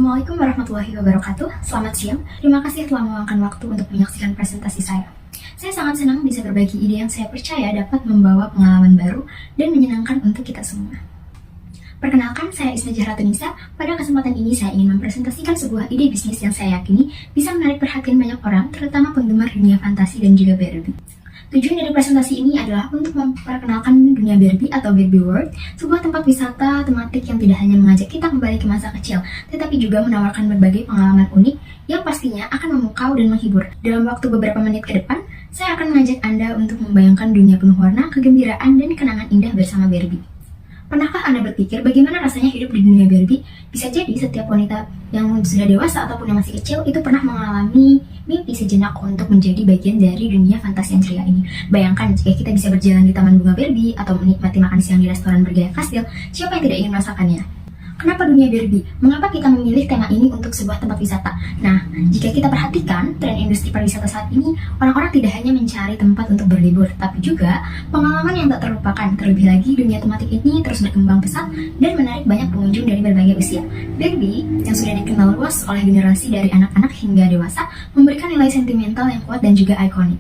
Assalamualaikum warahmatullahi wabarakatuh. Selamat siang. Terima kasih telah meluangkan waktu untuk menyaksikan presentasi saya. Saya sangat senang bisa berbagi ide yang saya percaya dapat membawa pengalaman baru dan menyenangkan untuk kita semua. Perkenalkan, saya Isna Jahratunisa. Pada kesempatan ini saya ingin mempresentasikan sebuah ide bisnis yang saya yakini bisa menarik perhatian banyak orang, terutama penggemar dunia fantasi dan juga Barbie. Tujuan dari presentasi ini adalah untuk memperkenalkan dunia Barbie atau Barbie World, sebuah tempat wisata tematik yang tidak hanya mengajak kita kembali ke masa kecil, tetapi juga menawarkan berbagai pengalaman unik yang pastinya akan memukau dan menghibur. Dalam waktu beberapa menit ke depan, saya akan mengajak Anda untuk membayangkan dunia penuh warna, kegembiraan, dan kenangan indah bersama Barbie. Pernahkah Anda berpikir bagaimana rasanya hidup di dunia Barbie? Bisa jadi setiap wanita yang sudah dewasa ataupun yang masih kecil itu pernah mengalami mimpi sejenak untuk menjadi bagian dari dunia fantasi yang ceria ini. Bayangkan jika kita bisa berjalan di taman bunga Barbie atau menikmati makan siang di restoran bergaya kastil, siapa yang tidak ingin merasakannya? Kenapa dunia Barbie? Mengapa kita memilih tema ini untuk sebuah tempat wisata? Nah, jika kita perhatikan tren industri pariwisata saat ini, orang-orang tidak hanya mencari tempat untuk berlibur, tapi juga pengalaman yang tak terlupakan. Terlebih lagi, dunia tematik ini terus berkembang pesat dan menarik banyak pengunjung dari berbagai usia. Barbie, yang sudah dikenal luas oleh generasi dari anak-anak hingga dewasa, memberikan nilai sentimental yang kuat dan juga ikonik.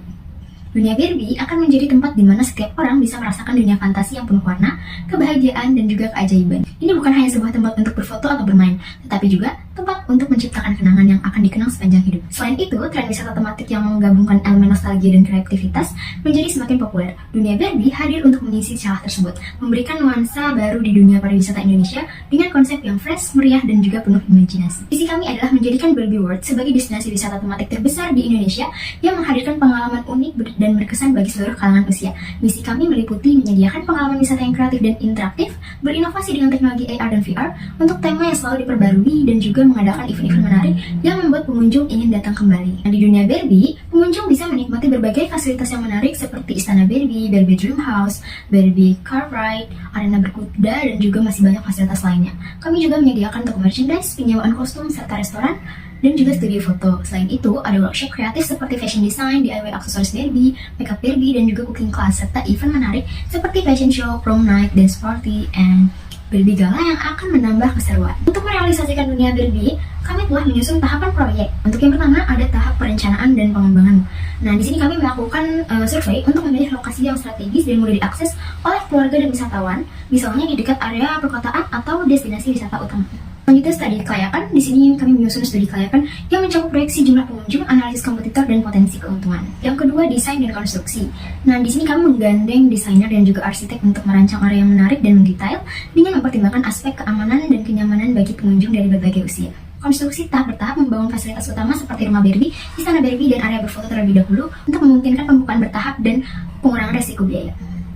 Dunia Barbie akan menjadi tempat di mana setiap orang bisa merasakan dunia fantasi yang penuh warna, kebahagiaan, dan juga keajaiban. Ini bukan hanya sebuah tempat untuk berfoto atau bermain, tetapi juga tempat untuk menciptakan kenangan yang akan dikenang sepanjang hidup. Selain itu, tren wisata tematik yang menggabungkan elemen nostalgia dan kreativitas menjadi semakin populer. Dunia Barbie hadir untuk mengisi celah tersebut, memberikan nuansa baru di dunia pariwisata Indonesia dengan konsep yang fresh, meriah, dan juga penuh imajinasi. Visi kami adalah menjadikan Barbie World sebagai destinasi wisata tematik terbesar di Indonesia yang menghadirkan pengalaman unik dan berkesan bagi seluruh kalangan usia. Misi kami meliputi menyediakan pengalaman wisata yang kreatif dan interaktif, berinovasi dengan teknologi AR dan VR untuk tema yang selalu diperbarui, dan juga mengadakan event-event menarik yang membuat pengunjung ingin datang kembali. Di dunia Barbie, pengunjung bisa menikmati berbagai fasilitas yang menarik seperti Istana Barbie, Barbie Dream House, Barbie Car Ride, arena berkuda, dan juga masih banyak fasilitas lainnya. Kami juga menyediakan toko merchandise, penyewaan kostum, serta restoran, dan juga studio foto. Selain itu, ada workshop kreatif seperti fashion design, DIY aksesoris Barbie, makeup Barbie, dan juga cooking class, serta event menarik seperti fashion show, prom night, dance party, and Barbie Gala yang akan menambah keseruan. Untuk merealisasikan dunia Barbie, kami telah menyusun tahapan proyek. Untuk yang pertama, ada tahap perencanaan dan pengembangan. Nah, di sini kami melakukan survei untuk memilih lokasi yang strategis dan mudah diakses oleh keluarga dan wisatawan, misalnya di dekat area perkotaan atau destinasi wisata utama. Selanjutnya, studi kelayakan. Di sini kami menyusun studi kelayakan yang mencakup proyeksi jumlah pengunjung, analisis kompetitor, dan potensi keuntungan. Yang kedua, desain dan konstruksi. Nah, di sini kami menggandeng desainer dan juga arsitek untuk merancang area yang menarik dan mendetail dengan mempertimbangkan aspek keamanan dan kenyamanan bagi pengunjung dari berbagai usia. Konstruksi tahap bertahap membangun fasilitas utama seperti rumah Barbie, istana Barbie, dan area berfoto terlebih dahulu untuk memungkinkan pembukaan bertahap dan pengurangan resiko biaya.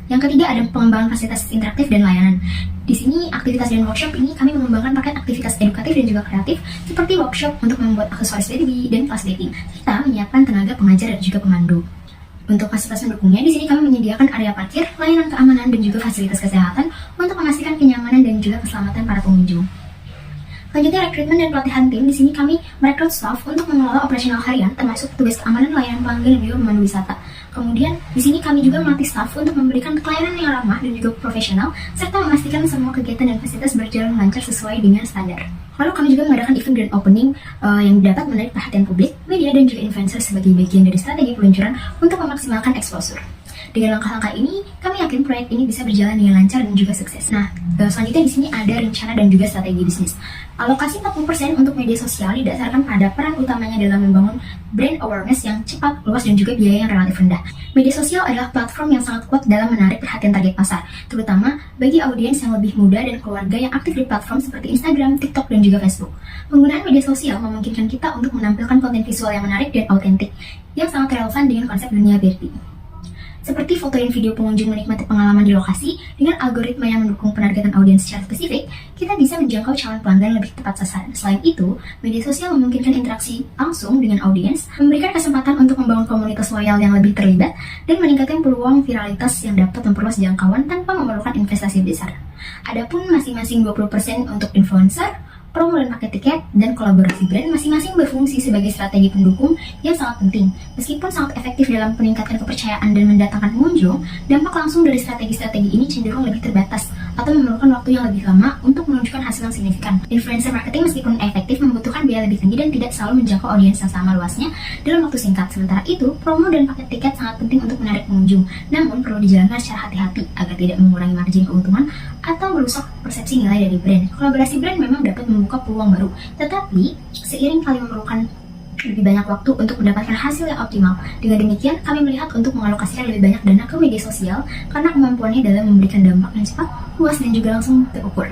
Yang ketiga, ada pengembangan fasilitas interaktif dan layanan. Di sini, aktivitas dan workshop ini kami mengembangkan paket aktivitas edukatif dan juga kreatif seperti workshop untuk membuat aksesoris Barbie dan kelas dating, serta menyiapkan tenaga pengajar dan juga pemandu. Untuk fasilitas pendukungnya, di sini kami menyediakan area parkir, layanan keamanan, dan juga fasilitas kesehatan untuk memastikan kenyamanan dan juga keselamatan para pengunjung. Selanjutnya, rekrutmen dan pelatihan tim. Di sini kami merekrut staff untuk mengelola operasional harian, termasuk petugas keamanan, layanan pelanggan, dan juga pemandu wisata. Kemudian, di sini kami juga melatih staff untuk memberikan pelayanan yang ramah dan juga profesional, serta memastikan semua kegiatan dan fasilitas berjalan lancar sesuai dengan standar. Lalu kami juga mengadakan event grand opening yang dapat menarik perhatian publik, media, dan juga influencer sebagai bagian dari strategi peluncuran untuk memaksimalkan exposure. Dengan langkah-langkah ini, kami yakin proyek ini bisa berjalan dengan lancar dan juga sukses. Nah, selanjutnya di sini ada rencana dan juga strategi bisnis. Alokasi 40% untuk media sosial didasarkan pada peran utamanya dalam membangun brand awareness yang cepat, luas, dan juga biaya yang relatif rendah. Media sosial adalah platform yang sangat kuat dalam menarik perhatian target pasar, terutama bagi audiens yang lebih muda dan keluarga yang aktif di platform seperti Instagram, TikTok, dan juga Facebook. Penggunaan media sosial memungkinkan kita untuk menampilkan konten visual yang menarik dan autentik, yang sangat relevan dengan konsep dunia Barbie. Seperti foto dan video pengunjung menikmati pengalaman di lokasi, dengan algoritma yang mendukung penargetan audiens secara spesifik, kita bisa menjangkau calon pelanggan lebih tepat sasaran. Selain itu, media sosial memungkinkan interaksi langsung dengan audiens, memberikan kesempatan untuk membangun komunitas loyal yang lebih terlibat, dan meningkatkan peluang viralitas yang dapat memperluas jangkauan tanpa memerlukan investasi besar. Adapun masing-masing 20% untuk influencer, Promo dan paket tiket dan kolaborasi brand masing-masing berfungsi sebagai strategi pendukung yang sangat penting. Meskipun sangat efektif dalam meningkatkan kepercayaan dan mendatangkan pengunjung, dampak langsung dari strategi-strategi ini cenderung lebih terbatas atau memerlukan waktu yang lebih lama untuk menunjukkan hasil yang signifikan. Influencer marketing meskipun efektif membutuhkan biaya lebih tinggi dan tidak selalu menjangkau audiens yang sama luasnya dalam waktu singkat. Sementara itu, promo dan paket tiket sangat penting untuk menarik pengunjung, namun perlu dijalankan secara hati-hati agar tidak mengurangi margin keuntungan atau merusak persepsi nilai dari brand. Kolaborasi brand memang dapat membuka peluang baru, tetapi seiring kali memerlukan lebih banyak waktu untuk mendapatkan hasil yang optimal. Dengan demikian, kami melihat untuk mengalokasikan lebih banyak dana ke media sosial karena kemampuannya dalam memberikan dampak yang cepat, luas, dan juga langsung terukur.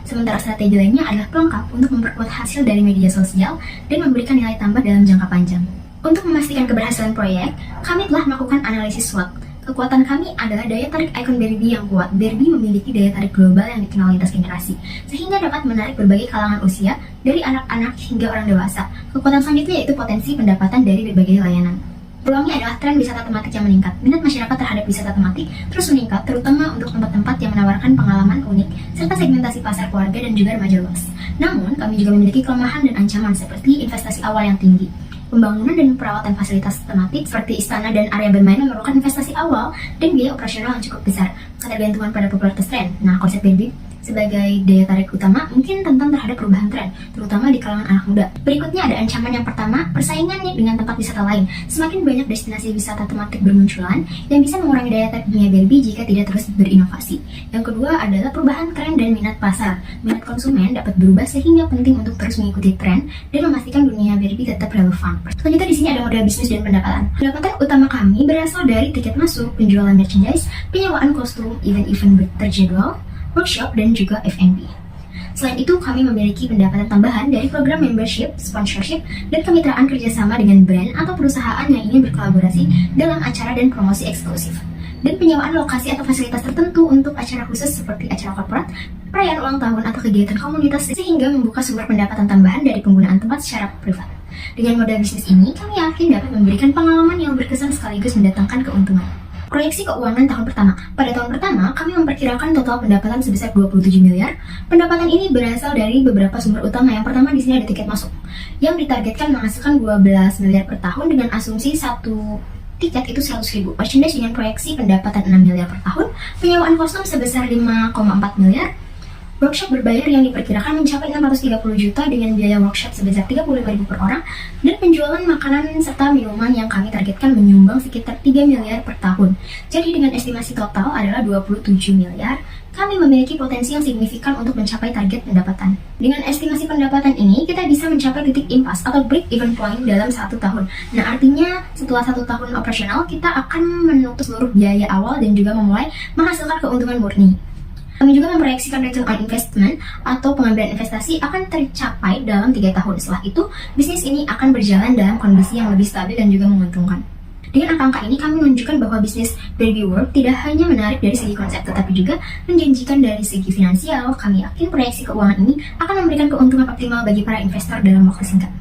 Sementara strategi lainnya adalah pelengkap untuk memperkuat hasil dari media sosial dan memberikan nilai tambah dalam jangka panjang. Untuk memastikan keberhasilan proyek, kami telah melakukan analisis SWOT. Kekuatan kami adalah daya tarik ikon Barbie yang kuat. Barbie memiliki daya tarik global yang dikenal lintas generasi, sehingga dapat menarik berbagai kalangan usia, dari anak-anak hingga orang dewasa. Kekuatan selanjutnya yaitu potensi pendapatan dari berbagai layanan. Peluangnya adalah tren wisata tematik yang meningkat. Minat masyarakat terhadap wisata tematik terus meningkat, terutama untuk tempat-tempat yang menawarkan pengalaman unik, serta segmentasi pasar keluarga dan juga remaja luas. Namun, kami juga memiliki kelemahan dan ancaman seperti investasi awal yang tinggi. Pembangunan dan perawatan fasilitas tematik seperti istana dan area bermain memerlukan investasi awal dan biaya operasional yang cukup besar. Ketergantungan pada popularitas tren. Nah, konsep Barbie sebagai daya tarik utama mungkin rentan terhadap perubahan tren, terutama di kalangan anak muda. Berikutnya ada ancaman yang pertama, persaingan dengan tempat wisata lain. Semakin banyak destinasi wisata tematik bermunculan yang bisa mengurangi daya tarik dunia Barbie jika tidak terus berinovasi. Yang kedua adalah perubahan tren dan minat pasar. Minat konsumen dapat berubah sehingga penting untuk terus mengikuti tren dan memastikan dunia Barbie tetap relevan. Selanjutnya di sini ada model bisnis dan pendapatan. Pendapatan utama kami berasal dari tiket masuk, penjualan merchandise, penyewaan kostum, event-event terjadwal, workshop, dan juga F&B. Selain itu, kami memiliki pendapatan tambahan dari program membership, sponsorship, dan kemitraan kerjasama dengan brand atau perusahaan yang ingin berkolaborasi dalam acara dan promosi eksklusif. Dan penyewaan lokasi atau fasilitas tertentu untuk acara khusus seperti acara korporat, perayaan ulang tahun, atau kegiatan komunitas, sehingga membuka sumber pendapatan tambahan dari penggunaan tempat secara privat. Dengan modal bisnis ini, kami yakin dapat memberikan pengalaman yang berkesan sekaligus mendatangkan keuntungan. Proyeksi keuangan tahun pertama. Pada tahun pertama, kami memperkirakan total pendapatan sebesar 27 miliar. Pendapatan ini berasal dari beberapa sumber utama. Yang pertama di sini ada tiket masuk, yang ditargetkan menghasilkan 12 miliar per tahun dengan asumsi satu tiket itu 100.000. Merchandise dengan proyeksi pendapatan 6 miliar per tahun. Penyewaan kostum sebesar 5,4 miliar. Workshop berbayar yang diperkirakan mencapai 630 juta dengan biaya workshop sebesar 35.000 per orang, dan penjualan makanan serta minuman yang kami targetkan menyumbang sekitar 3 miliar per tahun. Jadi dengan estimasi total adalah 27 miliar, kami memiliki potensi yang signifikan untuk mencapai target pendapatan. Dengan estimasi pendapatan ini, kita bisa mencapai titik impasse atau break even point dalam 1 tahun. Nah, artinya setelah 1 tahun operasional, kita akan menutup seluruh biaya awal dan juga memulai menghasilkan keuntungan murni. Kami juga memproyeksikan return on investment atau pengambilan investasi akan tercapai dalam 3 tahun. Setelah itu, bisnis ini akan berjalan dalam kondisi yang lebih stabil dan juga menguntungkan. Dengan angka-angka ini, kami menunjukkan bahwa bisnis Barbie World tidak hanya menarik dari segi konsep, tetapi juga menjanjikan dari segi finansial. Kami yakin proyeksi keuangan ini akan memberikan keuntungan optimal bagi para investor dalam waktu singkat.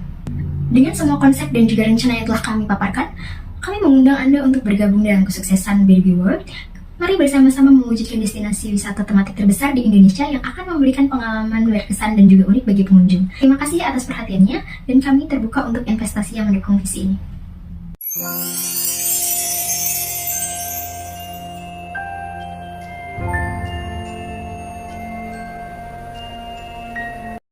Dengan semua konsep dan juga rencana yang telah kami paparkan, kami mengundang Anda untuk bergabung dalam kesuksesan Barbie World. Mari bersama-sama mewujudkan destinasi wisata tematik terbesar di Indonesia yang akan memberikan pengalaman berkesan dan juga unik bagi pengunjung. Terima kasih atas perhatiannya, dan kami terbuka untuk investasi yang mendukung visi ini.